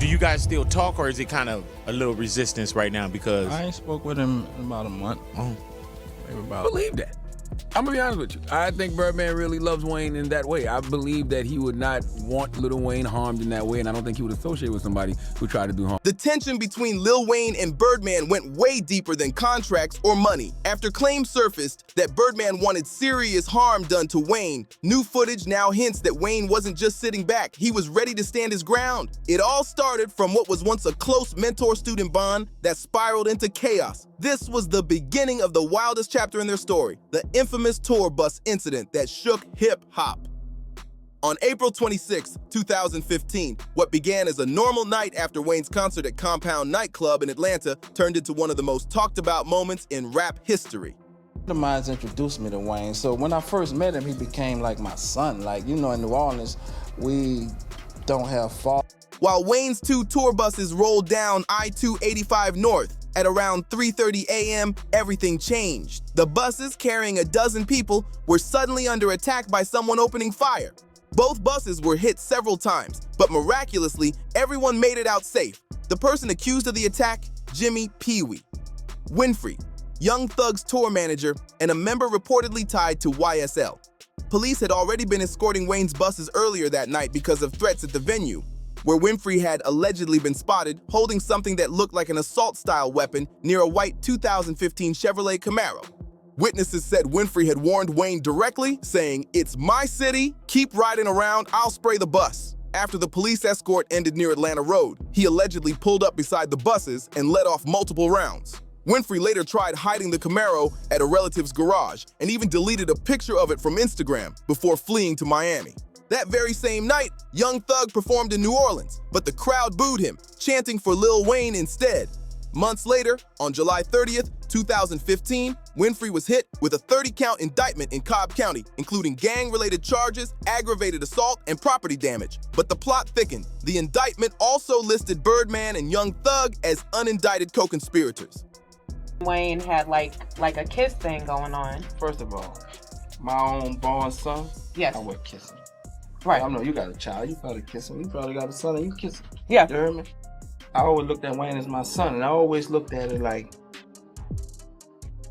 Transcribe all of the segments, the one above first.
Do you guys still talk, or is it kind of a little resistance right now because... I ain't spoke with him in about a month. Oh. Maybe about... Believe that. I'm gonna be honest with you. I think Birdman really loves Wayne in that way. I believe that he would not want Lil Wayne harmed in that way, and I don't think he would associate with somebody who tried to do harm. The tension between Lil Wayne and Birdman went way deeper than contracts or money. After claims surfaced that Birdman wanted serious harm done to Wayne, new footage now hints that Wayne wasn't just sitting back, he was ready to stand his ground. It all started from what was once a close mentor-student bond that spiraled into chaos. This was the beginning of the wildest chapter in their story, the infamous tour bus incident that shook hip-hop. On April 26, 2015, what began as a normal night after Wayne's concert at Compound nightclub in Atlanta turned into one of the most talked about moments in rap history. friend of mine introduced me to Wayne, so when I first met him, he became like my son. Like, you know, in New Orleans, we don't have fault. While Wayne's two tour buses rolled down I-285 North, at around 3:30 a.m., everything changed. The buses carrying a dozen people were suddenly under attack by someone opening fire. Both buses were hit several times, but miraculously, everyone made it out safe. The person accused of the attack, Jimmy Pee-wee Winfrey, Young Thug's tour manager and a member reportedly tied to YSL. Police had already been escorting Wayne's buses earlier that night because of threats at the venue, where Winfrey had allegedly been spotted holding something that looked like an assault-style weapon near a white 2015 Chevrolet Camaro. Witnesses said Winfrey had warned Wayne directly, saying, "It's my city, keep riding around, I'll spray the bus." After the police escort ended near Atlanta Road, he allegedly pulled up beside the buses and let off multiple rounds. Winfrey later tried hiding the Camaro at a relative's garage and even deleted a picture of it from Instagram before fleeing to Miami. That very same night, Young Thug performed in New Orleans, but the crowd booed him, chanting for Lil Wayne instead. Months later, on July 30th, 2015, Winfrey was hit with a 30-count indictment in Cobb County, including gang-related charges, aggravated assault, and property damage. But the plot thickened. The indictment also listed Birdman and Young Thug as unindicted co-conspirators. Wayne had like a kiss thing going on. First of all, my own born son, Yes. I would kiss him. Right. I know you got a child, you probably kiss him. You probably got a son and you kiss him. Yeah. You heard me? I always looked at Wayne as my son, and I always looked at it like,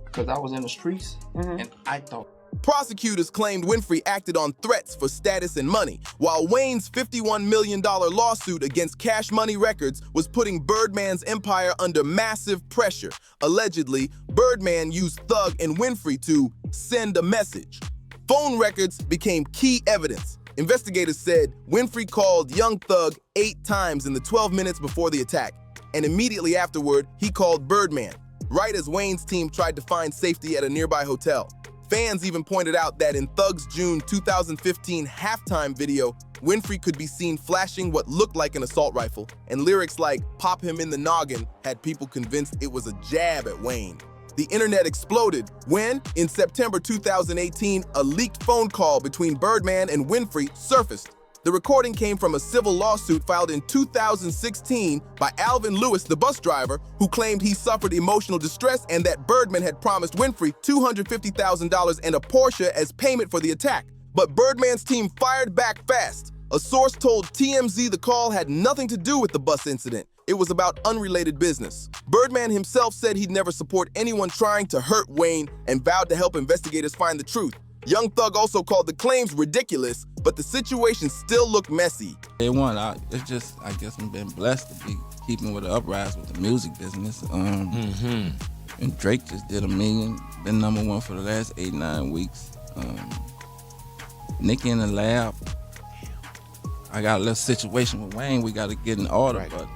because I was in the streets, and I thought. Prosecutors claimed Winfrey acted on threats for status and money, while Wayne's $51 million lawsuit against Cash Money Records was putting Birdman's empire under massive pressure. Allegedly, Birdman used Thug and Winfrey to send a message. Phone records became key evidence. Investigators said Winfrey called Young Thug 8 times in the 12 minutes before the attack, and immediately afterward, he called Birdman, right as Wayne's team tried to find safety at a nearby hotel. Fans even pointed out that in Thug's June 2015 halftime video, Winfrey could be seen flashing what looked like an assault rifle, and lyrics like "Pop him in the noggin" had people convinced it was a jab at Wayne. The internet exploded when, in September 2018, a leaked phone call between Birdman and Winfrey surfaced. The recording came from a civil lawsuit filed in 2016 by Alvin Lewis, the bus driver, who claimed he suffered emotional distress and that Birdman had promised Winfrey $250,000 and a Porsche as payment for the attack. But Birdman's team fired back fast. A source told TMZ the call had nothing to do with the bus incident. It was about unrelated business. Birdman himself said he'd never support anyone trying to hurt Wayne and vowed to help investigators find the truth. Young Thug also called the claims ridiculous, but the situation still looked messy. Day one, I guess I've been blessed to be keeping with the uprise with the music business. And Drake just did $1 million, been #1 for the last 8-9 weeks. Nicki in the lab. I got a little situation with Wayne we got to get in order, but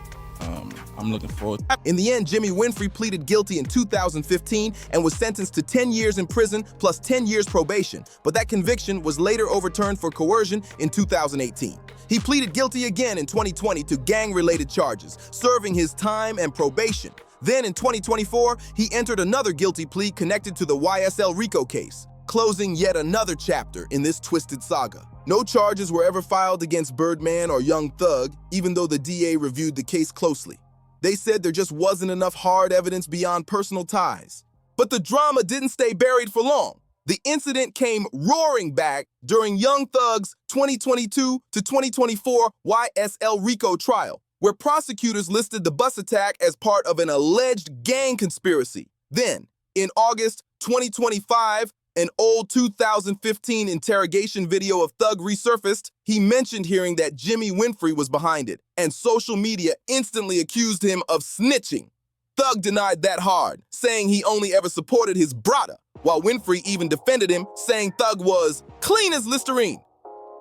I'm looking forward. In the end, Jimmy Winfrey pleaded guilty in 2015 and was sentenced to 10 years in prison plus 10 years probation, but that conviction was later overturned for coercion in 2018. He pleaded guilty again in 2020 to gang-related charges, serving his time and probation. Then in 2024, he entered another guilty plea connected to the YSL RICO case, closing yet another chapter in this twisted saga. No charges were ever filed against Birdman or Young Thug, even though the DA reviewed the case closely. They said there just wasn't enough hard evidence beyond personal ties. But the drama didn't stay buried for long. The incident came roaring back during Young Thug's 2022 to 2024 YSL RICO trial, where prosecutors listed the bus attack as part of an alleged gang conspiracy. Then, in August 2025, an old 2015 interrogation video of Thug resurfaced. He mentioned hearing that Jimmy Winfrey was behind it, and social media instantly accused him of snitching. Thug denied that hard, saying he only ever supported his brother, while Winfrey even defended him, saying Thug was clean as Listerine.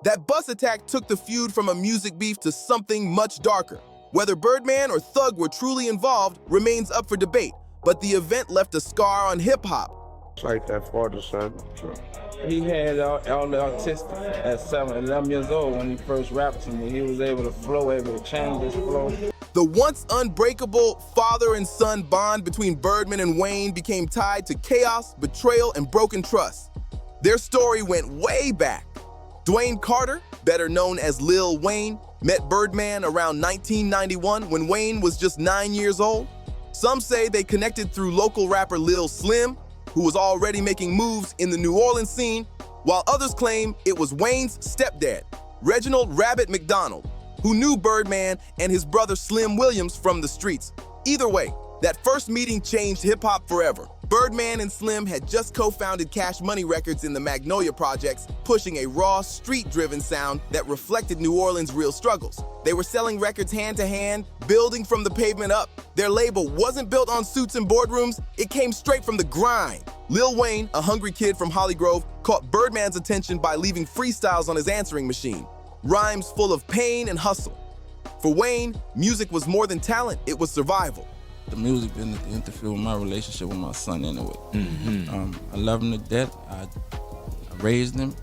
That bus attack took the feud from a music beef to something much darker. Whether Birdman or Thug were truly involved remains up for debate, but the event left a scar on hip-hop. It's like that father son. He had all the autistic at 11 years old when he first rapped to me. He was able to flow, able to change his flow. The once unbreakable father and son bond between Birdman and Wayne became tied to chaos, betrayal, and broken trust. Their story went way back. Dwayne Carter, better known as Lil Wayne, met Birdman around 1991 when Wayne was just 9 years old. Some say they connected through local rapper Lil Slim, who was already making moves in the New Orleans scene, while others claim it was Wayne's stepdad, Reginald Rabbit McDonald, who knew Birdman and his brother Slim Williams from the streets. Either way, that first meeting changed hip-hop forever. Birdman and Slim had just co-founded Cash Money Records in the Magnolia Projects, pushing a raw, street-driven sound that reflected New Orleans' real struggles. They were selling records hand-to-hand, building from the pavement up. Their label wasn't built on suits and boardrooms, it came straight from the grind. Lil Wayne, a hungry kid from Holly Grove, caught Birdman's attention by leaving freestyles on his answering machine, rhymes full of pain and hustle. For Wayne, music was more than talent, it was survival. The music didn't interfere with my relationship with my son anyway. I love him to death. I raised him.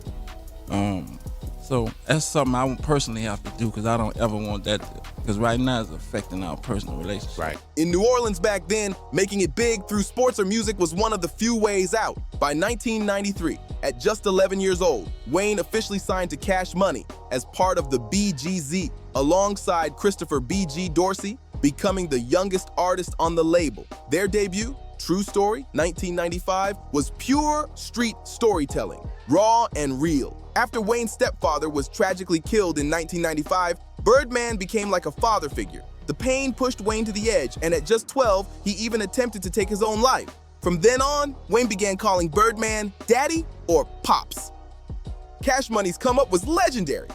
So that's something I would personally have to do because I don't ever want that because right now it's affecting our personal relationship. Right. In New Orleans back then, making it big through sports or music was one of the few ways out. By 1993, at just 11 years old, Wayne officially signed to Cash Money as part of the BGZ, alongside Christopher B.G. Dorsey, becoming the youngest artist on the label. Their debut, True Story, 1995, was pure street storytelling, raw and real. After Wayne's stepfather was tragically killed in 1995, Birdman became like a father figure. The pain pushed Wayne to the edge, and at just 12, he even attempted to take his own life. From then on, Wayne began calling Birdman Daddy or Pops. Cash Money's come up was legendary.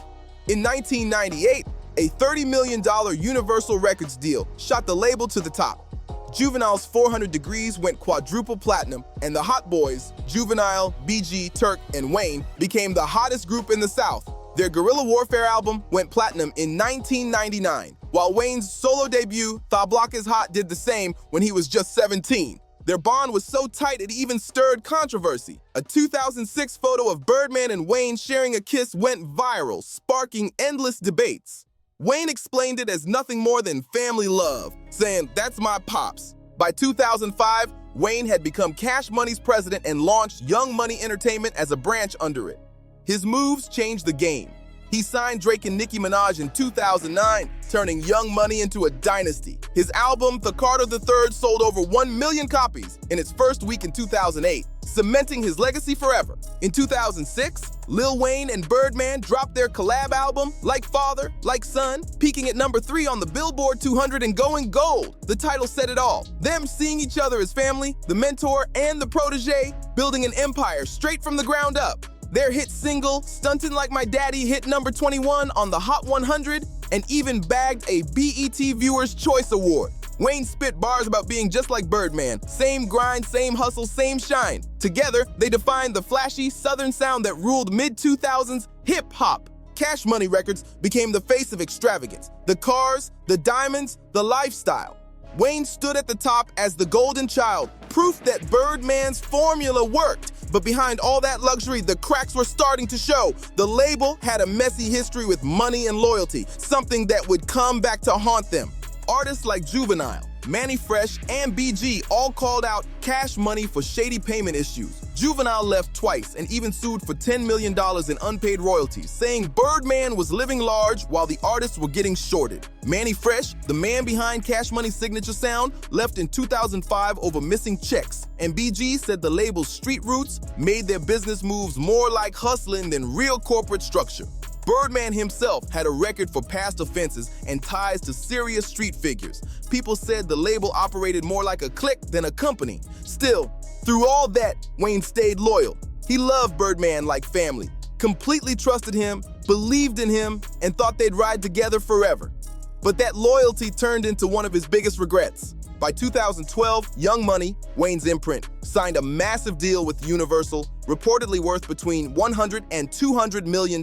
In 1998, a $30 million Universal Records deal shot the label to the top. Juvenile's 400 Degrees went quadruple platinum, and the Hot Boys, Juvenile, BG, Turk, and Wayne, became the hottest group in the South. Their Guerrilla Warfare album went platinum in 1999, while Wayne's solo debut, Tha Block Is Hot, did the same when he was just 17. Their bond was so tight it even stirred controversy. A 2006 photo of Birdman and Wayne sharing a kiss went viral, sparking endless debates. Wayne explained it as nothing more than family love, saying, "That's my pops." By 2005, Wayne had become Cash Money's president and launched Young Money Entertainment as a branch under it. His moves changed the game. He signed Drake and Nicki Minaj in 2009, turning Young Money into a dynasty. His album, The Carter III, sold over 1 million copies in its first week in 2008, cementing his legacy forever. In 2006, Lil Wayne and Birdman dropped their collab album, Like Father, Like Son, peaking at number 3 on the Billboard 200 and going gold. The title said it all. Them seeing each other as family, the mentor and the protege, building an empire straight from the ground up. Their hit single, Stuntin' Like My Daddy, hit number 21 on the Hot 100 and even bagged a BET Viewer's Choice Award. Wayne spit bars about being just like Birdman. Same grind, same hustle, same shine. Together, they defined the flashy Southern sound that ruled mid-2000s hip-hop. Cash Money Records became the face of extravagance. The cars, the diamonds, the lifestyle. Wayne stood at the top as the golden child, proof that Birdman's formula worked. But behind all that luxury, the cracks were starting to show. The label had a messy history with money and loyalty, something that would come back to haunt them. Artists like Juvenile, Manny Fresh, and BG all called out Cash Money for shady payment issues. Juvenile left twice and even sued for $10 million in unpaid royalties, saying Birdman was living large while the artists were getting shorted. Manny Fresh, the man behind Cash Money's signature sound, left in 2005 over missing checks, and BG said the label's street roots made their business moves more like hustling than real corporate structure. Birdman himself had a record for past offenses and ties to serious street figures. People said the label operated more like a clique than a company. Still, through all that, Wayne stayed loyal. He loved Birdman like family, completely trusted him, believed in him, and thought they'd ride together forever. But that loyalty turned into one of his biggest regrets. By 2012, Young Money, Wayne's imprint, signed a massive deal with Universal, reportedly worth between $100 and $200 million.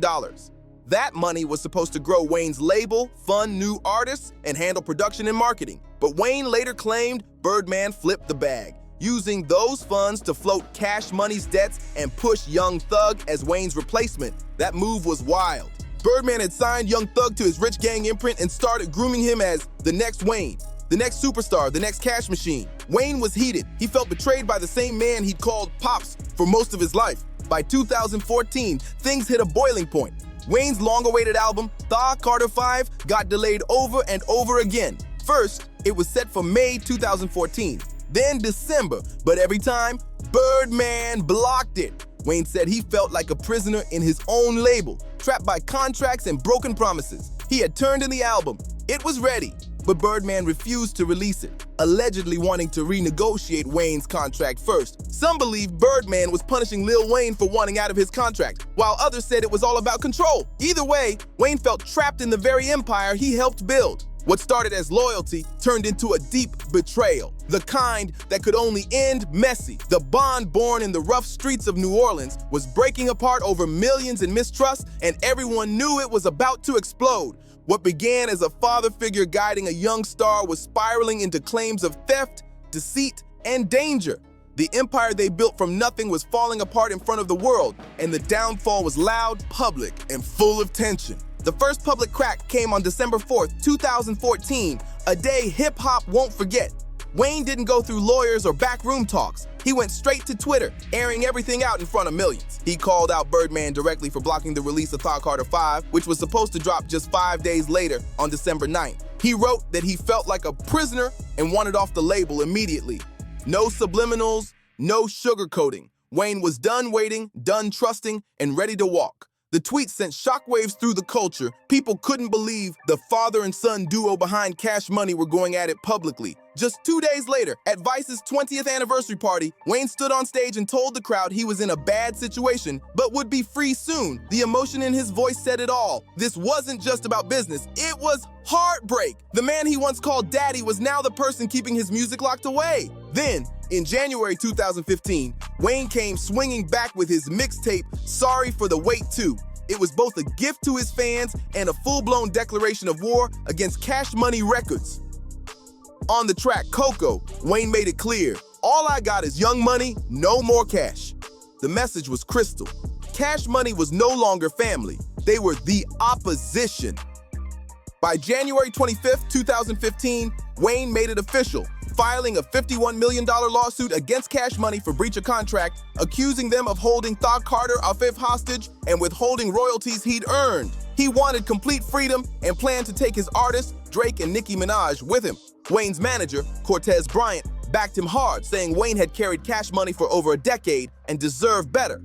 That money was supposed to grow Wayne's label, fund new artists, and handle production and marketing. But Wayne later claimed Birdman flipped the bag, using those funds to float Cash Money's debts and push Young Thug as Wayne's replacement. That move was wild. Birdman had signed Young Thug to his Rich Gang imprint and started grooming him as the next Wayne, the next superstar, the next cash machine. Wayne was heated. He felt betrayed by the same man he'd called Pops for most of his life. By 2014, things hit a boiling point. Wayne's long-awaited album, Thaw Carter 5, got delayed over and over again. First, it was set for May 2014, then December, but every time, Birdman blocked it. Wayne said he felt like a prisoner in his own label, trapped by contracts and broken promises. He had turned in the album. It was ready, but Birdman refused to release it, allegedly wanting to renegotiate Wayne's contract first. Some believe Birdman was punishing Lil Wayne for wanting out of his contract, while others said it was all about control. Either way, Wayne felt trapped in the very empire he helped build. What started as loyalty turned into a deep betrayal, the kind that could only end messy. The bond born in the rough streets of New Orleans was breaking apart over millions in mistrust, and everyone knew it was about to explode. What began as a father figure guiding a young star was spiraling into claims of theft, deceit, and danger. The empire they built from nothing was falling apart in front of the world, and the downfall was loud, public, and full of tension. The first public crack came on December 4th, 2014, a day hip-hop won't forget. Wayne didn't go through lawyers or backroom talks. He went straight to Twitter, airing everything out in front of millions. He called out Birdman directly for blocking the release of Thaw Carter 5, which was supposed to drop just 5 days later on December 9th. He wrote that he felt like a prisoner and wanted off the label immediately. No subliminals, no sugarcoating. Wayne was done waiting, done trusting, and ready to walk. The tweet sent shockwaves through the culture. People couldn't believe the father and son duo behind Cash Money were going at it publicly. Just 2 days later, at Vice's 20th anniversary party, Wayne stood on stage and told the crowd he was in a bad situation, but would be free soon. The emotion in his voice said it all. This wasn't just about business, it was heartbreak. The man he once called daddy was now the person keeping his music locked away. Then, in January 2015, Wayne came swinging back with his mixtape, Sorry for the Wait 2. It was both a gift to his fans and a full-blown declaration of war against Cash Money Records. On the track Coco, Wayne made it clear, all I got is Young Money, no more cash. The message was crystal. Cash Money was no longer family. They were the opposition. By January 25th, 2015, Wayne made it official, filing a $51 million lawsuit against Cash Money for breach of contract, accusing them of holding Thaw Carter Afif hostage and withholding royalties he'd earned. He wanted complete freedom and planned to take his artists, Drake and Nicki Minaj, with him. Wayne's manager, Cortez Bryant, backed him hard, saying Wayne had carried Cash Money for over a decade and deserved better.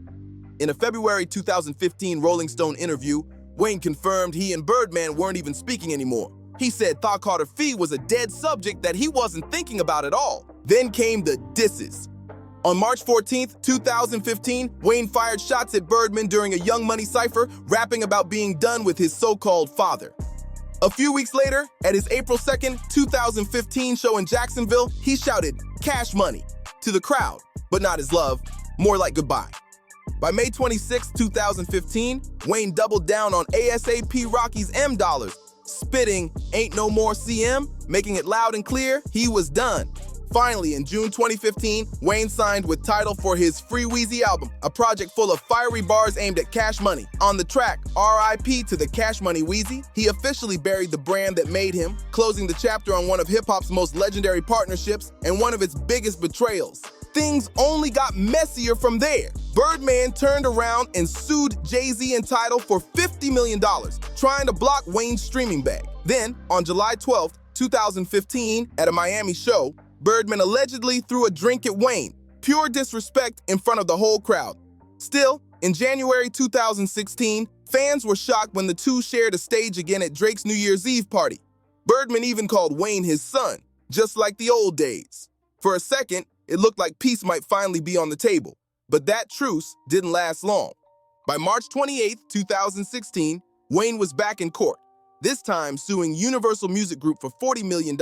In a February 2015 Rolling Stone interview, Wayne confirmed he and Birdman weren't even speaking anymore. He said Thaw Carter Fee was a dead subject that he wasn't thinking about at all. Then came the disses. On March 14th, 2015, Wayne fired shots at Birdman during a Young Money cypher, rapping about being done with his so-called father. A few weeks later, at his April 2nd, 2015 show in Jacksonville, he shouted, Cash Money, to the crowd, but not his love, more like goodbye. By May 26, 2015, Wayne doubled down on ASAP Rocky's M Dollars, spitting Ain't No More CM, making it loud and clear he was done. Finally, in June 2015, Wayne signed with Tidal for his Free Weezy album, a project full of fiery bars aimed at Cash Money. On the track, R.I.P. to the Cash Money Weezy, he officially buried the brand that made him, closing the chapter on one of hip-hop's most legendary partnerships and one of its biggest betrayals. Things only got messier from there. Birdman turned around and sued Jay-Z and Tidal for $50 million, trying to block Wayne's streaming bag. Then, on July 12, 2015, at a Miami show, Birdman allegedly threw a drink at Wayne. Pure disrespect in front of the whole crowd. Still, In January 2016, fans were shocked when the two shared a stage again at Drake's New Year's Eve party. Birdman even called Wayne his son, just like the old days. For a second, it looked like peace might finally be on the table, but that truce didn't last long. By March 28, 2016, Wayne was back in court, this time suing Universal Music Group for $40 million,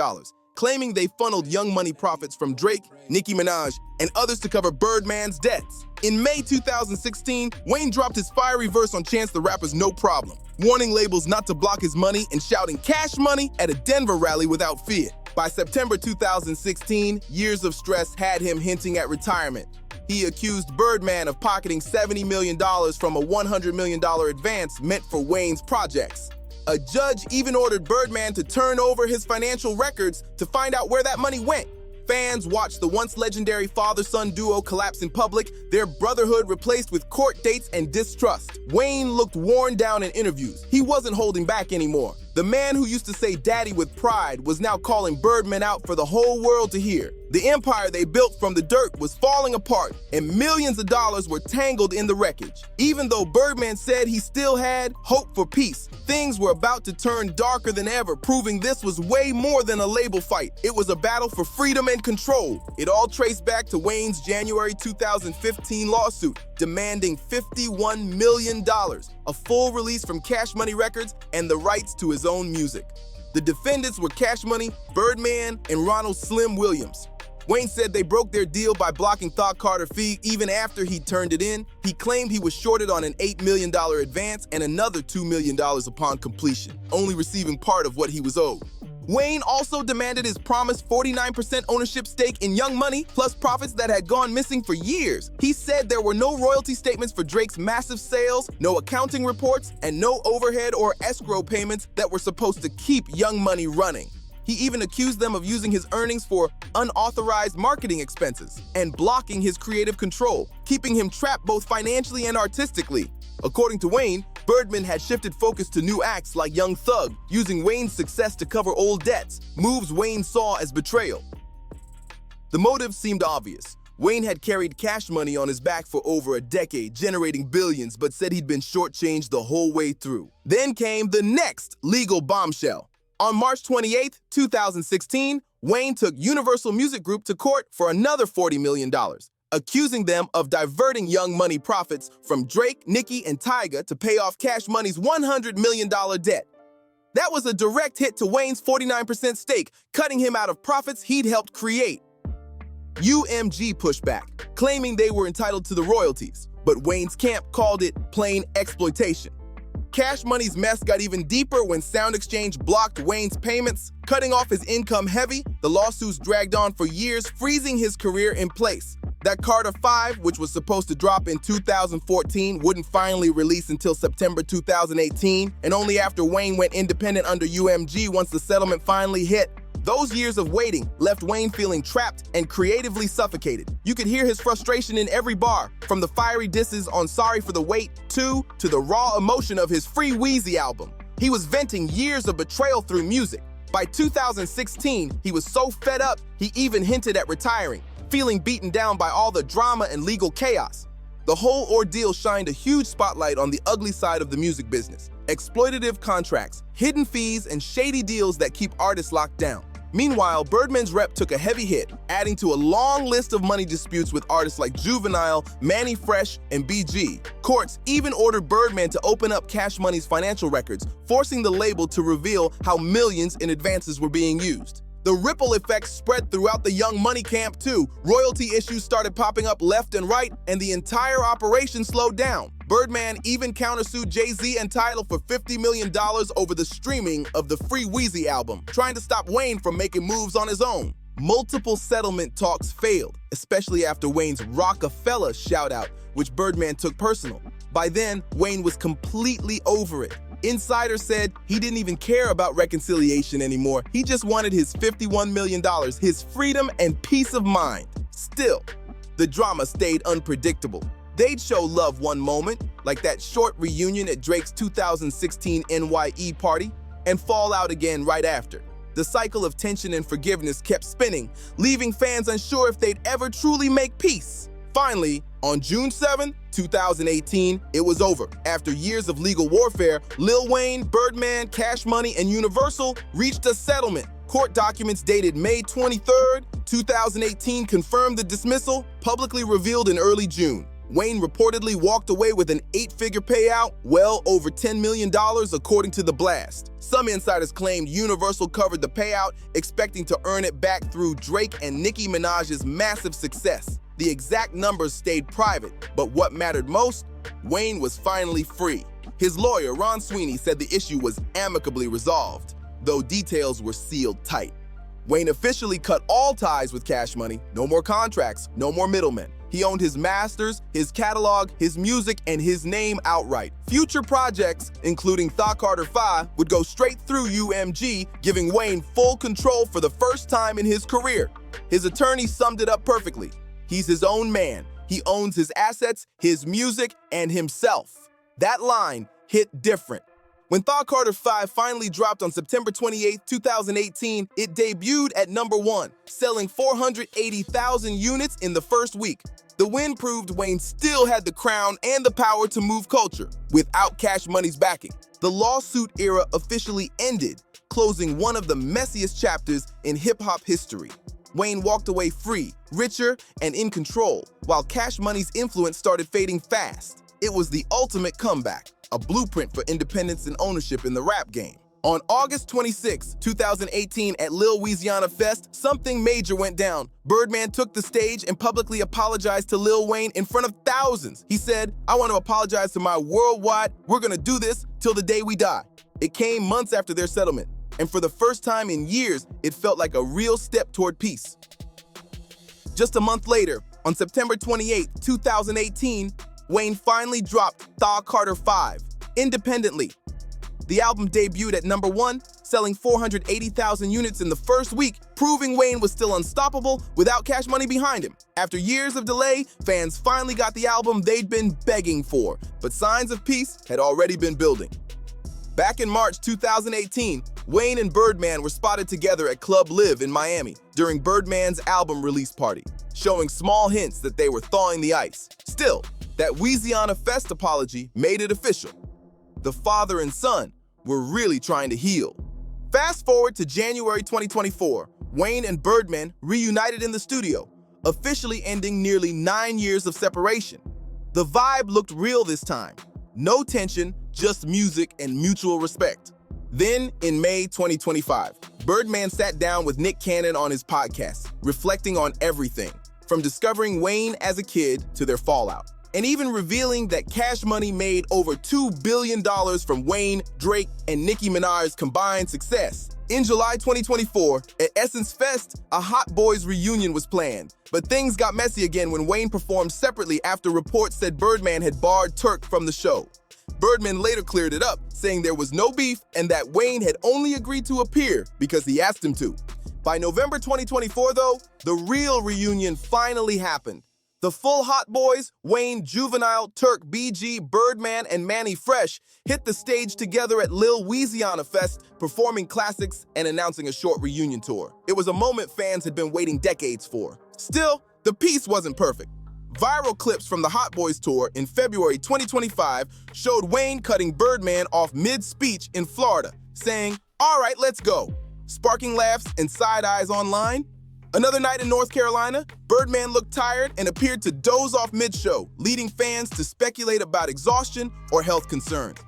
claiming they funneled Young Money profits from Drake, Nicki Minaj, and others to cover Birdman's debts. In May 2016, Wayne dropped his fiery verse on Chance the Rapper's No Problem, warning labels not to block his money and shouting "Cash Money" at a Denver rally without fear. By September 2016, years of stress had him hinting at retirement. He accused Birdman of pocketing $70 million from a $100 million advance meant for Wayne's projects. A judge even ordered Birdman to turn over his financial records to find out where that money went. Fans watched the once legendary father-son duo collapse in public, their brotherhood replaced with court dates and distrust. Wayne looked worn down in interviews. He wasn't holding back anymore. The man who used to say daddy with pride was now calling Birdman out for the whole world to hear. The empire they built from the dirt was falling apart, and millions of dollars were tangled in the wreckage. Even though Birdman said he still had hope for peace, things were about to turn darker than ever, proving this was way more than a label fight. It was a battle for freedom and control. It all traced back to Wayne's January 2015 lawsuit, demanding $51 million, a full release from Cash Money Records, and the rights to his own music. The defendants were Cash Money, Birdman, and Ronald Slim Williams. Wayne said they broke their deal by blocking Thought Carter fee even after he turned it in. He claimed he was shorted on an $8 million advance and another $2 million upon completion, only receiving part of what he was owed. Wayne also demanded his promised 49% ownership stake in Young Money, plus profits that had gone missing for years. He said there were no royalty statements for Drake's massive sales, no accounting reports, and no overhead or escrow payments that were supposed to keep Young Money running. He even accused them of using his earnings for unauthorized marketing expenses and blocking his creative control, keeping him trapped both financially and artistically. According to Wayne, Birdman had shifted focus to new acts like Young Thug, using Wayne's success to cover old debts, moves Wayne saw as betrayal. The motive seemed obvious. Wayne had carried Cash Money on his back for over a decade, generating billions, but said he'd been shortchanged the whole way through. Then came the next legal bombshell. On March 28, 2016, Wayne took Universal Music Group to court for another $40 million, accusing them of diverting Young Money profits from Drake, Nicki, and Tyga to pay off Cash Money's $100 million debt. That was a direct hit to Wayne's 49% stake, cutting him out of profits he'd helped create. UMG pushed back, claiming they were entitled to the royalties, but Wayne's camp called it plain exploitation. Cash Money's mess got even deeper when Sound Exchange blocked Wayne's payments, cutting off his income heavy. The lawsuits dragged on for years, freezing his career in place. That Carter 5, which was supposed to drop in 2014, wouldn't finally release until September 2018, and only after Wayne went independent under UMG once the settlement finally hit. Those years of waiting left Wayne feeling trapped and creatively suffocated. You could hear his frustration in every bar, from the fiery disses on Sorry for the Wait to the raw emotion of his Free Weezy album. He was venting years of betrayal through music. By 2016, he was so fed up, he even hinted at retiring, feeling beaten down by all the drama and legal chaos. The whole ordeal shined a huge spotlight on the ugly side of the music business: exploitative contracts, hidden fees, and shady deals that keep artists locked down. Meanwhile, Birdman's rep took a heavy hit, adding to a long list of money disputes with artists like Juvenile, Manny Fresh, and BG. Courts even ordered Birdman to open up Cash Money's financial records, forcing the label to reveal how millions in advances were being used. The ripple effects spread throughout the Young Money camp too. Royalty issues started popping up left and right, and the entire operation slowed down. Birdman even countersued Jay-Z and Tidal for $50 million over the streaming of the Free Weezy album, trying to stop Wayne from making moves on his own. Multiple settlement talks failed, especially after Wayne's Rockefeller shout-out, which Birdman took personal. By then, Wayne was completely over it. Insiders said he didn't even care about reconciliation anymore. He just wanted his $51 million, his freedom and peace of mind. Still, the drama stayed unpredictable. They'd show love one moment, like that short reunion at Drake's 2016 NYE party, and fall out again right after. The cycle of tension and forgiveness kept spinning, leaving fans unsure if they'd ever truly make peace. Finally, On June 7, 2018, it was over. After years of legal warfare, Lil Wayne, Birdman, Cash Money, and Universal reached a settlement. Court documents dated May 23, 2018 confirmed the dismissal, publicly revealed in early June. Wayne reportedly walked away with an 8-figure payout, well over $10 million according to The Blast. Some insiders claimed Universal covered the payout, expecting to earn it back through Drake and Nicki Minaj's massive success. The exact numbers stayed private, but what mattered most? Wayne was finally free. His lawyer, Ron Sweeney, said the issue was amicably resolved, though details were sealed tight. Wayne officially cut all ties with Cash Money. No more contracts, no more middlemen. He owned his masters, his catalog, his music, and his name outright. Future projects, including Thought Carter 5, would go straight through UMG, giving Wayne full control for the first time in his career. His attorney summed it up perfectly. He's his own man. He owns his assets, his music, and himself. That line hit different. When Thought Carter 5 finally dropped on September 28, 2018, it debuted at number 1, selling 480,000 units in the first week. The win proved Wayne still had the crown and the power to move culture without Cash Money's backing. The lawsuit era officially ended, closing one of the messiest chapters in hip-hop history. Wayne walked away free, richer, and in control, while Cash Money's influence started fading fast. It was the ultimate comeback, a blueprint for independence and ownership in the rap game. On August 26, 2018 at Lil Louisiana Fest, something major went down. Birdman took the stage and publicly apologized to Lil Wayne in front of thousands. He said, "I want to apologize to my worldwide, we're gonna do this till the day we die." It came months after their settlement, and for the first time in years, it felt like a real step toward peace. Just a month later, on September 28, 2018, Wayne finally dropped Thought Carter 5 independently. The album debuted at number 1, selling 480,000 units in the first week, proving Wayne was still unstoppable without Cash Money behind him. After years of delay, fans finally got the album they'd been begging for, but signs of peace had already been building. Back in March 2018, Wayne and Birdman were spotted together at Club Live in Miami during Birdman's album release party, showing small hints that they were thawing the ice. Still, that Louisiana Fest apology made it official. The father and son were really trying to heal. Fast forward to January 2024, Wayne and Birdman reunited in the studio, officially ending nearly 9 years of separation. The vibe looked real this time. No tension, just music and mutual respect. Then, in May 2025, Birdman sat down with Nick Cannon on his podcast, reflecting on everything, from discovering Wayne as a kid to their fallout, and even revealing that Cash Money made over $2 billion from Wayne, Drake, and Nicki Minaj's combined success. In July 2024, at Essence Fest, a Hot Boys reunion was planned, but things got messy again when Wayne performed separately after reports said Birdman had barred Turk from the show. Birdman later cleared it up, saying there was no beef and that Wayne had only agreed to appear because he asked him to. By November 2024, though, the real reunion finally happened. The full Hot Boys, Wayne, Juvenile, Turk, BG, Birdman, and Manny Fresh hit the stage together at Lil Louisiana Fest, performing classics and announcing a short reunion tour. It was a moment fans had been waiting decades for. Still, the piece wasn't perfect. Viral clips from the Hot Boys tour in February 2025 showed Wayne cutting Birdman off mid-speech in Florida, saying, "All right, let's go," sparking laughs and side eyes online. Another night in North Carolina, Birdman looked tired and appeared to doze off mid-show, leading fans to speculate about exhaustion or health concerns.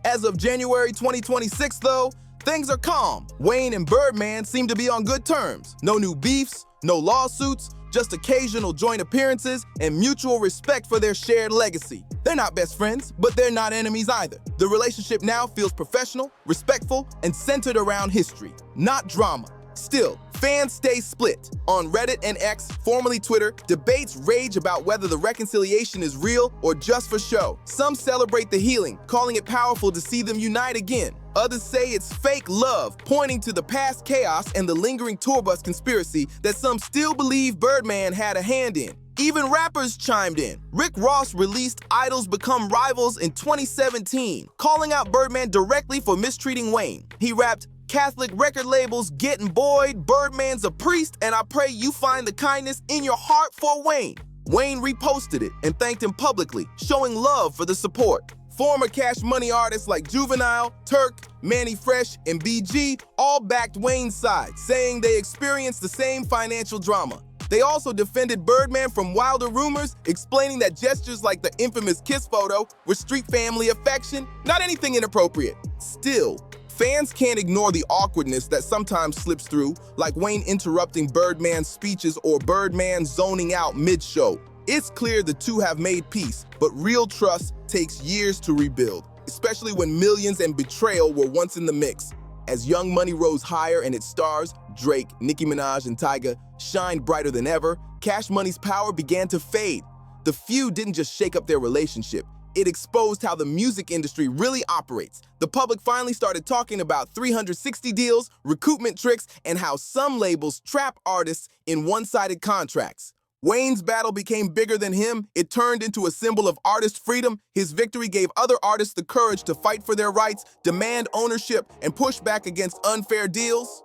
As of January 2026, though, things are calm. Wayne and Birdman seem to be on good terms. No new beefs, no lawsuits, just occasional joint appearances and mutual respect for their shared legacy. They're not best friends, but they're not enemies either. The relationship now feels professional, respectful, and centered around history, not drama. Still, fans stay split. On Reddit and X, formerly Twitter, debates rage about whether the reconciliation is real or just for show. Some celebrate the healing, calling it powerful to see them unite again. Others say it's fake love, pointing to the past chaos and the lingering tour bus conspiracy that some still believe Birdman had a hand in. Even rappers chimed in. Rick Ross released Idols Become Rivals in 2017, calling out Birdman directly for mistreating Wayne. He rapped, "Catholic record labels getting buoyed, Birdman's a priest, and I pray you find the kindness in your heart for Wayne." Wayne reposted it and thanked him publicly, showing love for the support. Former Cash Money artists like Juvenile, Turk, Manny Fresh, and BG all backed Wayne's side, saying they experienced the same financial drama. They also defended Birdman from wilder rumors, explaining that gestures like the infamous kiss photo were street family affection, not anything inappropriate. Still, fans can't ignore the awkwardness that sometimes slips through, like Wayne interrupting Birdman's speeches or Birdman zoning out mid-show. It's clear the two have made peace, but real trust takes years to rebuild, especially when millions and betrayal were once in the mix. As Young Money rose higher and its stars, Drake, Nicki Minaj, and Tyga, shined brighter than ever, Cash Money's power began to fade. The feud didn't just shake up their relationship, it exposed how the music industry really operates. The public finally started talking about 360 deals, recoupment tricks, and how some labels trap artists in one-sided contracts. Wayne's battle became bigger than him. It turned into a symbol of artist freedom. His victory gave other artists the courage to fight for their rights, demand ownership, and push back against unfair deals.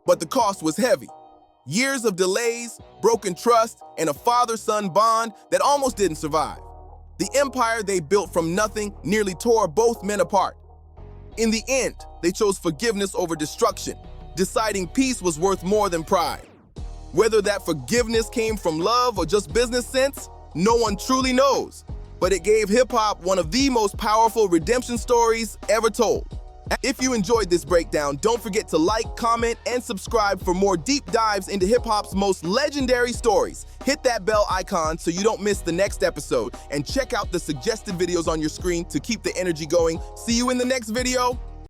But the cost was heavy. Years of delays, broken trust, and a father-son bond that almost didn't survive. The empire they built from nothing nearly tore both men apart. In the end, they chose forgiveness over destruction, deciding peace was worth more than pride. Whether that forgiveness came from love or just business sense, no one truly knows. But it gave hip-hop one of the most powerful redemption stories ever told. If you enjoyed this breakdown, don't forget to like, comment, and subscribe for more deep dives into hip-hop's most legendary stories. Hit that bell icon so you don't miss the next episode, and check out the suggested videos on your screen to keep the energy going. See you in the next video.